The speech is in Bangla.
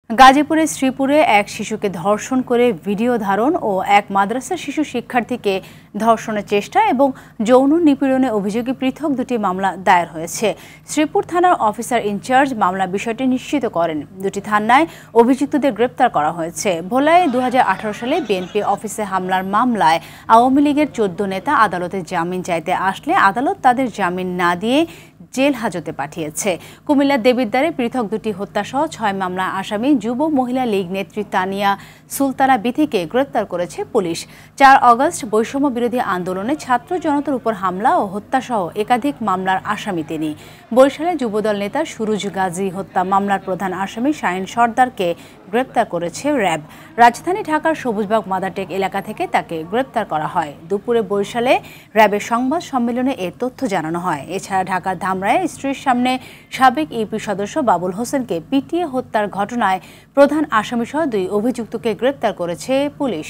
গাজীপুরের শ্রীপুরে এক শিশুকে ধর্ষণ করে ভিডিও ধারণ ও এক মাদ্রাসার শিশু শিক্ষার্থীকে ধর্ষণের চেষ্টা এবং যৌন নিপীড়নের অভিযোগে পৃথক দুটি মামলা দায়ের হয়েছে। শ্রীপুর থানার অফিসার ইনচার্জ মামলা বিষয়টি নিশ্চিত করেন। দুটি থানায় অভিযুক্তদের গ্রেপ্তার করা হয়েছে। ভোলায় 2018 সালে বিএনপি অফিসে হামলার মামলায় আওয়ামী লীগের 14 নেতা আদালতে জামিন চাইতে আসলে আদালত তাদের জামিন না দিয়ে জেল হাজতে পাঠিয়েছে। কুমিল্লার দেবিদ্বারে পৃথক দুটি হত্যাসহ 6 মামলা আসামি যুব মহিলা লীগ নেত্রী তানিয়া সুলতানা বিথিকে গ্রেপ্তার করেছে পুলিশ। 4 আগস্ট বৈষম্য বিরোধী আন্দোলনে ছাত্র জনতার উপর হামলা ও হত্যাসহ একাধিক মামলার আসামি তিনি। বরিশালে যুবদল নেতা সুরুজ গাজী হত্যা মামলার প্রধান আসামি শাহিন সর্দারকে গ্রেপ্তার করেছে র্যাব। রাজধানী ঢাকার সবুজবাগ মাদারটেক এলাকা থেকে তাকে গ্রেপ্তার করা হয়। দুপুরে বরিশালে র্যাবের সংবাদ সম্মেলনে এ তথ্য জানানো হয়। এছাড়া ঢাকার ধামরায়ে স্ত্রীর সামনে সাবেক ইউপি সদস্য বাবুল হোসেনকে পিটিয়ে হত্যার ঘটনায় প্রধান আসামিসহ 2 অভিযুক্তকে গ্রেপ্তার করেছে পুলিশ।